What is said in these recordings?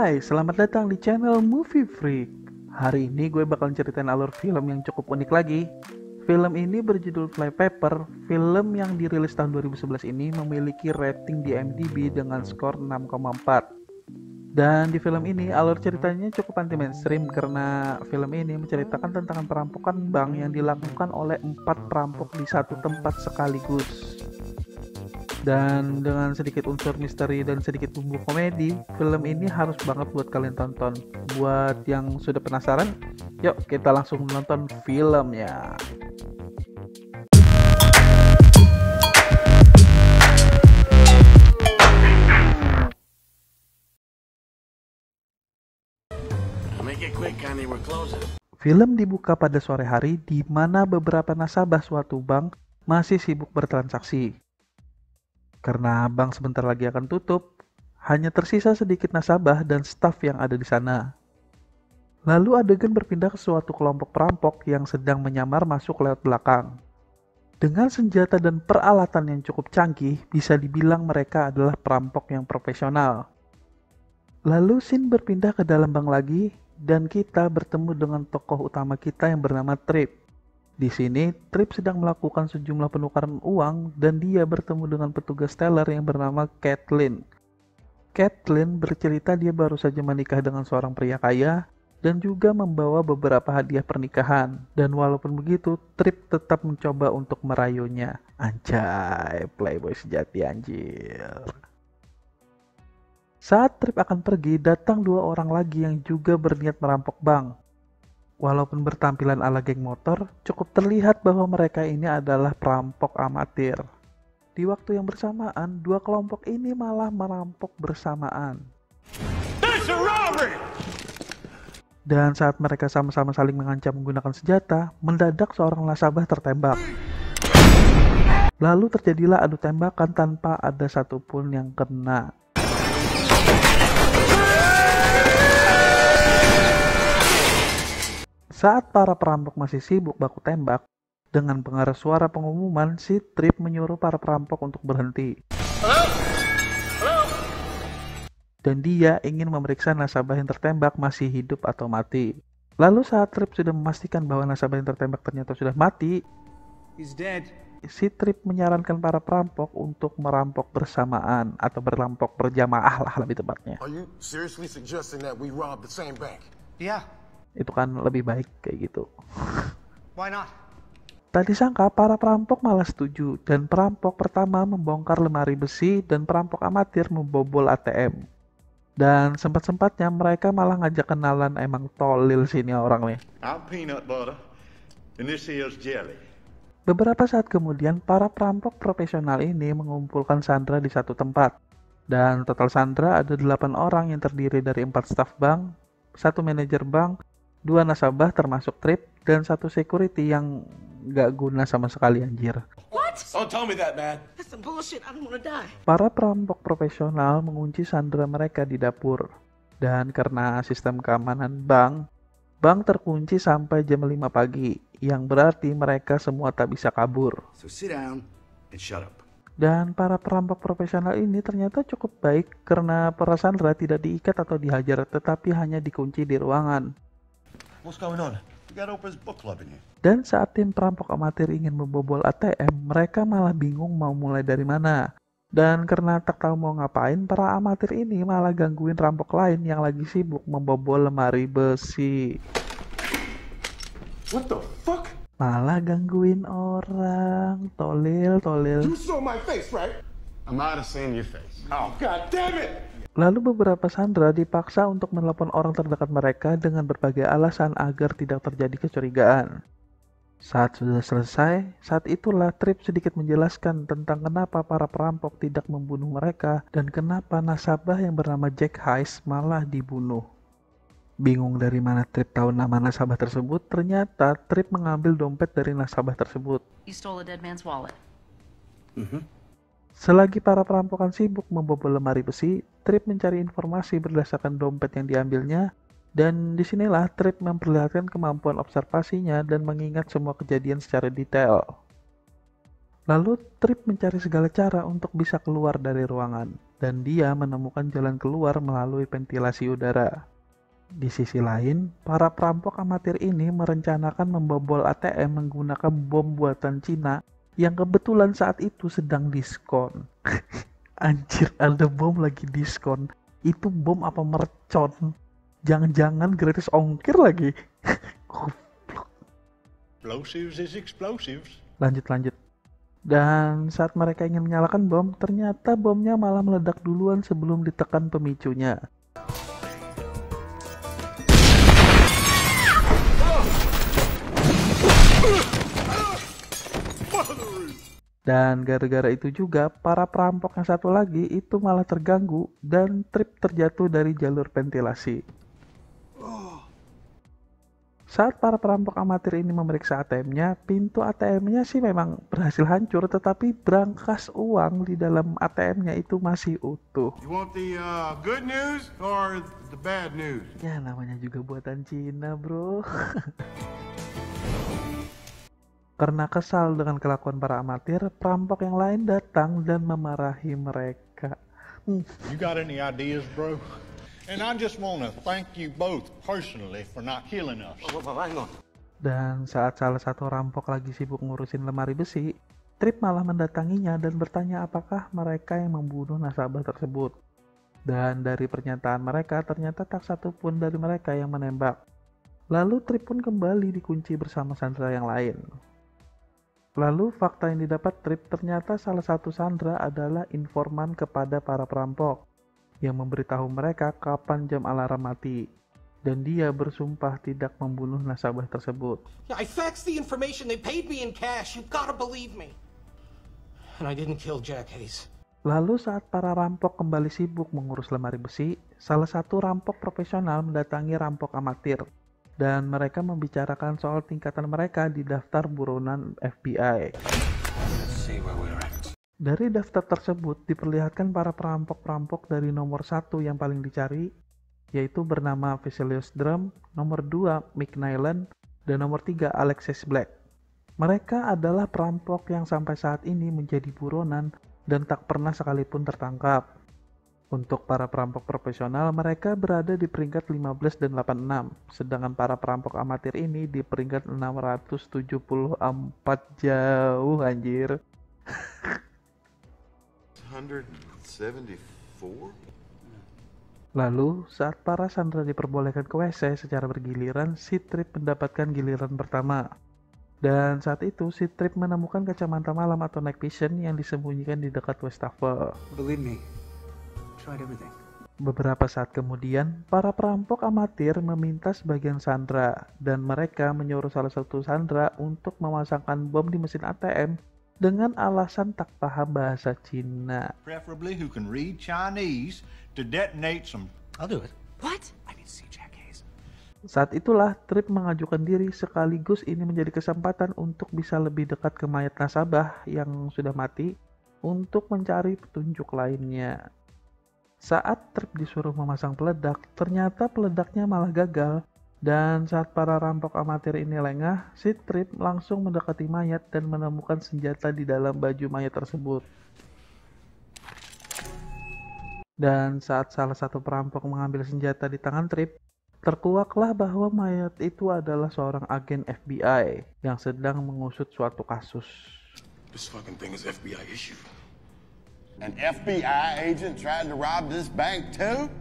Hai, selamat datang di channel Movie Freak. Hari ini gue bakal ceritain alur film yang cukup unik lagi. Film ini berjudul Flypaper. Film yang dirilis tahun 2011 ini memiliki rating di IMDb dengan skor 6,4. Dan di film ini alur ceritanya cukup anti mainstream karena film ini menceritakan tentang perampokan bank yang dilakukan oleh 4 perampok di satu tempat sekaligus. Dan dengan sedikit unsur misteri dan sedikit bumbu komedi, film ini harus banget buat kalian tonton. Buat yang sudah penasaran, yuk kita langsung nonton filmnya. Film dibuka pada sore hari di mana beberapa nasabah suatu bank masih sibuk bertransaksi. Karena bank sebentar lagi akan tutup, hanya tersisa sedikit nasabah dan staf yang ada di sana. Lalu adegan berpindah ke suatu kelompok perampok yang sedang menyamar masuk lewat belakang. Dengan senjata dan peralatan yang cukup canggih, bisa dibilang mereka adalah perampok yang profesional. Lalu scene berpindah ke dalam bank lagi, dan kita bertemu dengan tokoh utama kita yang bernama Trip. Di sini, Trip sedang melakukan sejumlah penukaran uang dan dia bertemu dengan petugas teller yang bernama Kathleen. Kathleen bercerita dia baru saja menikah dengan seorang pria kaya dan juga membawa beberapa hadiah pernikahan. Dan walaupun begitu, Trip tetap mencoba untuk merayunya. Anjay, playboy sejati anjir. Saat Trip akan pergi, datang 2 orang lagi yang juga berniat merampok bank. Walaupun bertampilan ala geng motor, cukup terlihat bahwa mereka ini adalah perampok amatir. Di waktu yang bersamaan, 2 kelompok ini malah merampok bersamaan. Dan saat mereka sama-sama saling mengancam menggunakan senjata, mendadak seorang nasabah tertembak. Lalu terjadilah adu tembakan tanpa ada satupun yang kena. Saat para perampok masih sibuk baku tembak, dengan pengaruh suara pengumuman, si Trip menyuruh para perampok untuk berhenti. Dan dia ingin memeriksa nasabah yang tertembak masih hidup atau mati. Lalu saat Trip sudah memastikan bahwa nasabah yang tertembak ternyata sudah mati, si Trip menyarankan para perampok untuk merampok bersamaan atau merampok berjamaah lah lebih tepatnya. Are you seriously suggesting that we rob the same bank? Yeah. Itu kan lebih baik kayak gitu. Why not? Tak disangka para perampok malah setuju dan perampok pertama membongkar lemari besi dan perampok amatir membobol ATM. Dan sempat-sempatnya mereka malah ngajak kenalan, emang tolil sini orang nih. I'm peanut butter and this here's jelly. Beberapa saat kemudian para perampok profesional ini mengumpulkan sandera di satu tempat. Dan total sandera ada 8 orang yang terdiri dari 4 staf bank, 1 manajer bank, 2 nasabah termasuk Trip, dan 1 security yang gak guna sama sekali anjir. What? Don't tell me that, man. That's some bullshit. I don't wanna die. Para perampok profesional mengunci sandera mereka di dapur. Dan karena sistem keamanan bank terkunci sampai jam 5 pagi, yang berarti mereka semua tak bisa kabur. So sit down and shut up. Dan para perampok profesional ini ternyata cukup baik karena para sandera tidak diikat atau dihajar, tetapi hanya dikunci di ruangan. What's going on? We got Oprah's book club in here. Dan saat tim perampok amatir ingin membobol ATM, mereka malah bingung mau mulai dari mana. Dan karena tak tahu mau ngapain, para amatir ini malah gangguin rampok lain yang lagi sibuk membobol lemari besi. What the fuck? Malah gangguin orang, tolil. You saw my face, right? I might have seen your face. Oh, god damn it! Lalu beberapa sandera dipaksa untuk menelepon orang terdekat mereka dengan berbagai alasan agar tidak terjadi kecurigaan. Saat sudah selesai, saat itulah Trip sedikit menjelaskan tentang kenapa para perampok tidak membunuh mereka dan kenapa nasabah yang bernama Jack Hayes malah dibunuh. Bingung dari mana Trip tahu nama nasabah tersebut, ternyata Trip mengambil dompet dari nasabah tersebut. You stole a dead man's wallet. Selagi para perampokan sibuk membobol lemari besi, Trip mencari informasi berdasarkan dompet yang diambilnya, dan disinilah Trip memperlihatkan kemampuan observasinya dan mengingat semua kejadian secara detail. Lalu Trip mencari segala cara untuk bisa keluar dari ruangan, dan dia menemukan jalan keluar melalui ventilasi udara. Di sisi lain, para perampok amatir ini merencanakan membobol ATM menggunakan bom buatan Cina yang kebetulan saat itu sedang diskon. Anjir, ada bom lagi diskon. Itu bom apa mercon? Jangan-jangan gratis ongkir lagi. Explosives is explosives. Lanjut. Dan saat mereka ingin menyalakan bom, ternyata bomnya malah meledak duluan sebelum ditekan pemicunya. Dan gara-gara itu juga, para perampok yang satu lagi itu malah terganggu dan Trip terjatuh dari jalur ventilasi. Saat para perampok amatir ini memeriksa ATM-nya, pintu ATM-nya sih memang berhasil hancur, tetapi berangkas uang di dalam ATM-nya itu masih utuh. You want the good news or the bad news? Ya namanya juga buatan Cina, bro. Karena kesal dengan kelakuan para amatir, perampok yang lain datang dan memarahi mereka. You got any ideas, bro? And I just want to thank you both personally for not killing us. Hang on. Dan saat salah satu rampok lagi sibuk ngurusin lemari besi, Trip malah mendatanginya dan bertanya apakah mereka yang membunuh nasabah tersebut. Dan dari pernyataan mereka, ternyata tak satu pun dari mereka yang menembak. Lalu Trip pun kembali dikunci bersama Sandra yang lain. Lalu fakta yang didapat Trip, ternyata salah satu Sandra adalah informan kepada para perampok yang memberitahu mereka kapan jam alarm mati, dan dia bersumpah tidak membunuh nasabah tersebut. Yeah, I faxed the information. They paid me in cash. You gotta believe me. And I didn't kill Jack Hayes. Lalu saat para rampok kembali sibuk mengurus lemari besi, salah satu rampok profesional mendatangi rampok amatir, dan mereka membicarakan soal tingkatan mereka di daftar buronan FBI. Dari daftar tersebut diperlihatkan para perampok-perampok dari nomor 1 yang paling dicari, yaitu bernama Vesalius Drum, nomor 2 Mick Nyland, dan nomor 3 Alexis Black. Mereka adalah perampok yang sampai saat ini menjadi buronan dan tak pernah sekalipun tertangkap. Untuk para perampok profesional, mereka berada di peringkat 15 dan 86, sedangkan para perampok amatir ini di peringkat 674, jauh anjir. 174? Lalu, saat para Sandra diperbolehkan ke WC secara bergiliran, si Trip mendapatkan giliran pertama. Dan saat itu, si Trip menemukan kacamata malam atau night vision yang disembunyikan di dekat wastafel. Believe me, tried everything. Beberapa saat kemudian, para perampok amatir meminta sebagian Sandra, dan mereka menyuruh salah satu Sandra untuk memasangkan bom di mesin ATM dengan alasan tak paham bahasa Cina. Preferably who can read Chinese to detonate some. I'll do it. What? I need to see Jack Hayes. Saat itulah Trip mengajukan diri, sekaligus ini menjadi kesempatan untuk bisa lebih dekat ke mayat nasabah yang sudah mati untuk mencari petunjuk lainnya. Saat Trip disuruh memasang peledak, ternyata peledaknya malah gagal. Dan saat para rampok amatir ini lengah, si Trip langsung mendekati mayat dan menemukan senjata di dalam baju mayat tersebut. Dan saat salah satu perampok mengambil senjata di tangan Trip, terkuaklah bahwa mayat itu adalah seorang agen FBI yang sedang mengusut suatu kasus. This fucking thing is FBI issue. An FBI agent trying to rob this bank too?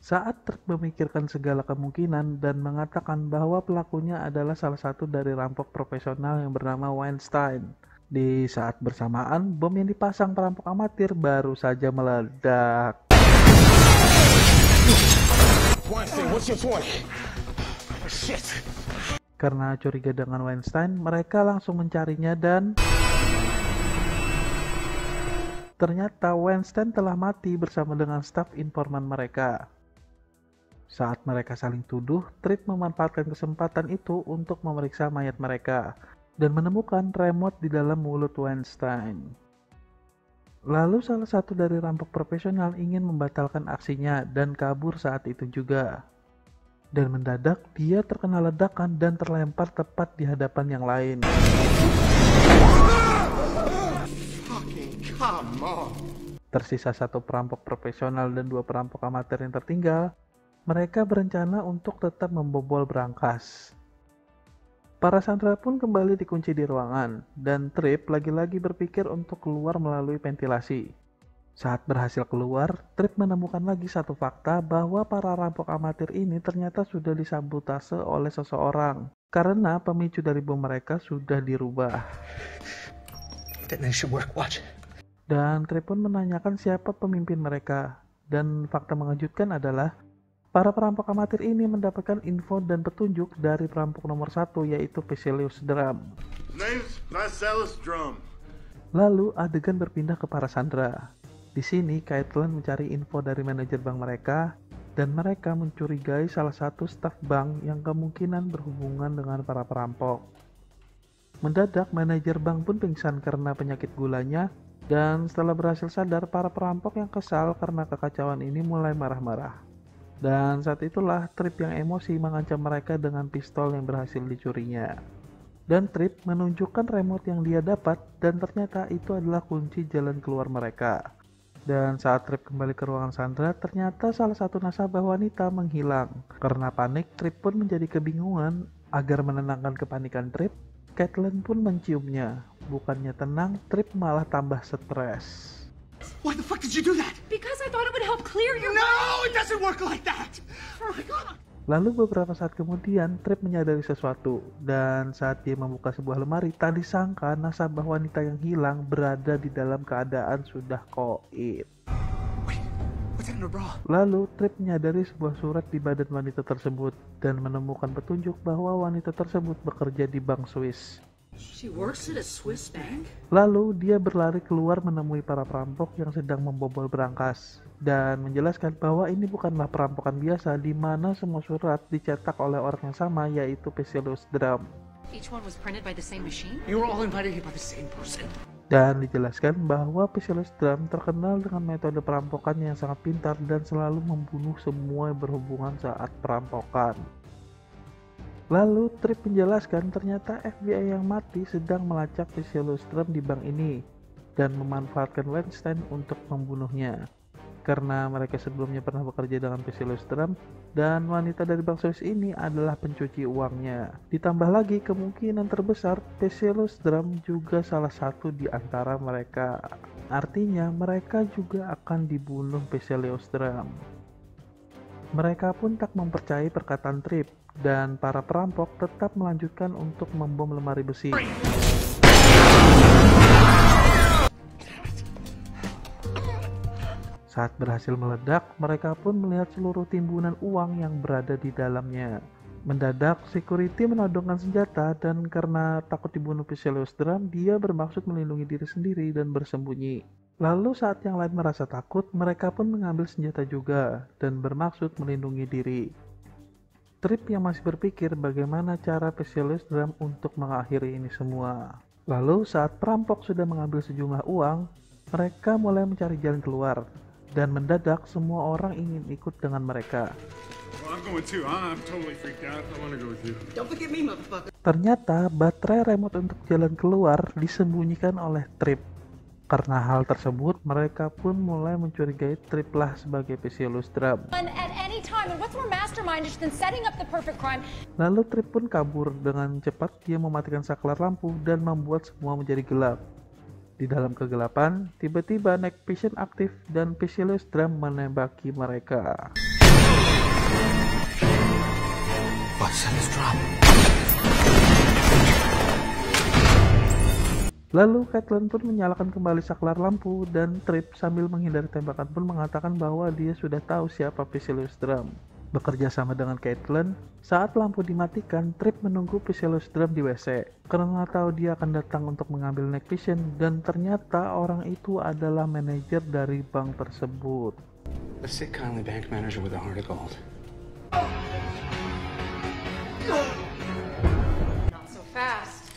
Saat Trip memikirkan segala kemungkinan dan mengatakan bahwa pelakunya adalah salah satu dari rampok profesional yang bernama Weinstein. Di saat bersamaan, bom yang dipasang perampok amatir baru saja meledak. Weinstein, what's your point? Shit. Karena curiga dengan Weinstein, mereka langsung mencarinya dan ternyata Weinstein telah mati bersama dengan staf informan mereka. Saat mereka saling tuduh, Trip memanfaatkan kesempatan itu untuk memeriksa mayat mereka dan menemukan remote di dalam mulut Weinstein. Lalu salah satu dari rampok profesional ingin membatalkan aksinya dan kabur saat itu juga. Dan mendadak dia terkena ledakan dan terlempar tepat di hadapan yang lain. Fucking come on. Tersisa satu perampok profesional dan 2 perampok amatir yang tertinggal, mereka berencana untuk tetap membobol berangkas. Para sandera pun kembali dikunci di ruangan, dan Tripp lagi-lagi berpikir untuk keluar melalui ventilasi. Saat berhasil keluar, Tripp menemukan lagi satu fakta bahwa para rampok amatir ini ternyata sudah disabotase oleh seseorang, karena pemicu dari bom mereka sudah dirubah. Detonation work, watch. Dan Tripp pun menanyakan siapa pemimpin mereka, dan fakta mengejutkan adalah para perampok amatir ini mendapatkan info dan petunjuk dari perampok nomor 1, yaitu Pesilius Drum. Name's Marcellus Drum. Lalu adegan berpindah ke para sandera. Di sini Caitlin mencari info dari manajer bank mereka, dan mereka mencurigai salah satu staf bank yang kemungkinan berhubungan dengan para perampok. Mendadak manajer bank pun pingsan karena penyakit gulanya, dan setelah berhasil sadar, para perampok yang kesal karena kekacauan ini mulai marah-marah. Dan saat itulah Tripp yang emosi mengancam mereka dengan pistol yang berhasil dicurinya. Dan Tripp menunjukkan remote yang dia dapat, dan ternyata itu adalah kunci jalan keluar mereka. Dan saat Tripp kembali ke ruangan sandera, ternyata salah satu nasabah wanita menghilang. Karena panik, Tripp pun menjadi kebingungan. Agar menenangkan kepanikan Tripp, Caitlin pun menciumnya. Bukannya tenang, Tripp malah tambah stres. Why the fuck did you do that? Because I thought it would help clear your No, it doesn't work like that. Oh my god. Lalu beberapa saat kemudian, Tripp menyadari sesuatu. Dan saat dia membuka sebuah lemari, tak disangka nasabah wanita yang hilang berada di dalam keadaan sudah koit. What's in her bra? Lalu Tripp menyadari sebuah surat di badan wanita tersebut dan menemukan petunjuk bahwa wanita tersebut bekerja di bank Swiss. She works at a Swiss bank? Lalu dia berlari keluar menemui para perampok yang sedang membobol berangkas dan menjelaskan bahwa ini bukanlah perampokan biasa di mana semua surat dicetak oleh orang yang sama, yaitu Pesilius Drum. Each one was printed by the same machine? You were all invited here by the same person. Dan dijelaskan bahwa Pesilius Drum terkenal dengan metode perampokannya yang sangat pintar dan selalu membunuh semua yang berhubungan saat perampokan. Lalu Tripp menjelaskan ternyata FBI yang mati sedang melacak Pesilius Drum di bank ini dan memanfaatkan Weinstein untuk membunuhnya. Karena mereka sebelumnya pernah bekerja dengan Pesilius Drum dan wanita dari bank Swiss ini adalah pencuci uangnya. Ditambah lagi kemungkinan terbesar Pesilius Drum juga salah satu di antara mereka. Artinya mereka juga akan dibunuh Pesilius Drum. Mereka pun tak mempercayai perkataan Tripp dan para perampok tetap melanjutkan untuk membom lemari besi. Saat berhasil meledak, mereka pun melihat seluruh timbunan uang yang berada di dalamnya. Mendadak, security menodongkan senjata dan karena takut dibunuh Pesilius Drum, dia bermaksud melindungi diri sendiri dan bersembunyi. Lalu saat yang lain merasa takut, mereka pun mengambil senjata juga dan bermaksud melindungi diri. Tripp yang masih berpikir bagaimana cara Pesilius Drum untuk mengakhiri ini semua. Lalu saat perampok sudah mengambil sejumlah uang, mereka mulai mencari jalan keluar. Dan mendadak semua orang ingin ikut dengan mereka. Well, I'm going too. I'm totally freaked out. I want to go with you. Don't forget me, motherfucker. Ternyata baterai remote untuk jalan keluar disembunyikan oleh Tripp. Karena hal tersebut, mereka pun mulai mencurigai Tripp lah sebagai Pesilius Drum. At any time, and what's more mastermindish than setting up the perfect crime? Lalu Tripp pun kabur dengan cepat. Dia mematikan saklar lampu dan membuat semua menjadi gelap. Di dalam kegelapan, tiba-tiba night vision aktif dan Pesilius Drum menembaki mereka. Marcellus Drum. Lalu Caitlin pun menyalakan kembali saklar lampu dan Tripp sambil menghindari tembakan pun mengatakan bahwa dia sudah tahu siapa Pesilius Drum. Bekerja sama dengan Caitlin, saat lampu dimatikan, Tripp menunggu Pesilius Drum di WC karena tahu dia akan datang untuk mengambil night vision dan ternyata orang itu adalah manajer dari bank tersebut. A sick, kindly bank manager with a heart of gold. Not so fast.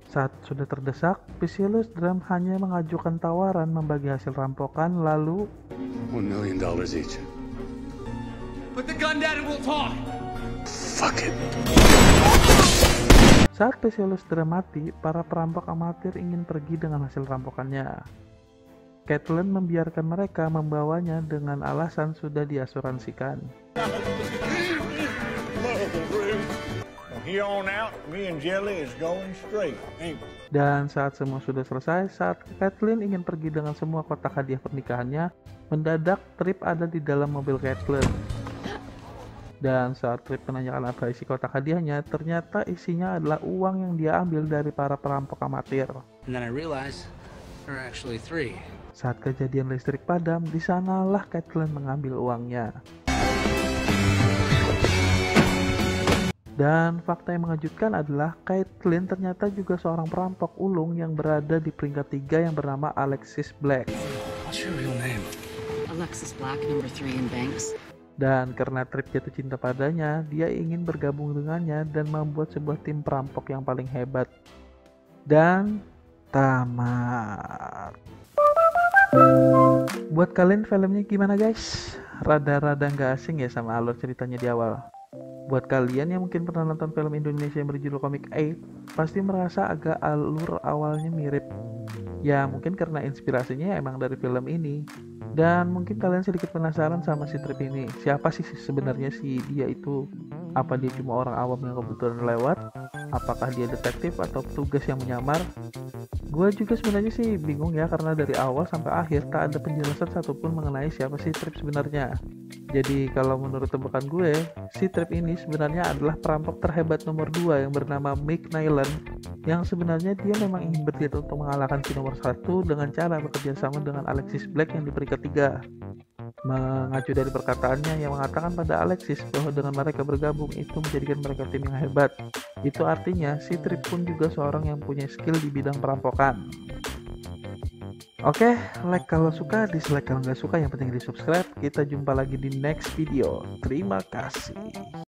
Saat sudah terdesak, Pesilius Drum hanya mengajukan tawaran membagi hasil rampokan lalu $1 million each. Put the gun down and we'll talk. Fuck it. saat Pesilius Drum mati, para perampok amatir ingin pergi dengan hasil rampokannya. Caitlin membiarkan mereka membawanya dengan alasan sudah diasuransikan. From here on out, me and Jelly is going straight, ain't we? Dan saat semua sudah selesai, saat Caitlin ingin pergi dengan semua kotak hadiah pernikahannya, mendadak Trip ada di dalam mobil Caitlin. Dan saat Trip menanyakan apa isi kotak hadiahnya, ternyata isinya adalah uang yang dia ambil dari para perampok amatir. And then I realized there are actually 3. Saat kejadian listrik padam, di sanalah Caitlin mengambil uangnya. Dan fakta yang mengejutkan adalah Caitlin ternyata juga seorang perampok ulung yang berada di peringkat 3 yang bernama Alexis Black. What's your real name? Alexis Black, number 3 in Banks. Dan karena Trip jatuh cinta padanya, dia ingin bergabung dengannya dan membuat sebuah tim perampok yang paling hebat. Dan tamat. Buat kalian filmnya gimana guys? Rada-rada nggak asing ya sama alur ceritanya di awal. Buat kalian yang mungkin pernah nonton film Indonesia yang berjudul Comic 8, pasti merasa agak alur awalnya mirip. Ya mungkin karena inspirasinya emang dari film ini. Dan mungkin kalian sedikit penasaran sama si Trip ini. Siapa sih sebenarnya si dia itu? Apa dia cuma orang awam yang kebetulan lewat? Apakah dia detektif atau petugas yang menyamar? Gue juga sebenarnya sih bingung ya, karena dari awal sampai akhir tak ada penjelasan satupun mengenai siapa si Trip sebenarnya. Jadi kalau menurut tebakan gue, si Trip ini sebenarnya adalah perampok terhebat nomor 2 yang bernama Mike Nyland, yang sebenarnya dia memang ingin berjaya untuk mengalahkan si nomor 1 dengan cara bekerja sama dengan Alexis Black yang di peringkat 3. Mengacu dari perkataannya yang mengatakan pada Alexis bahwa dengan mereka bergabung itu menjadikan mereka tim yang hebat. Itu artinya si Trip pun juga seorang yang punya skill di bidang perampokan. Oke, like kalau suka, dislike kalau nggak suka, yang penting di subscribe. Kita jumpa lagi di next video. Terima kasih.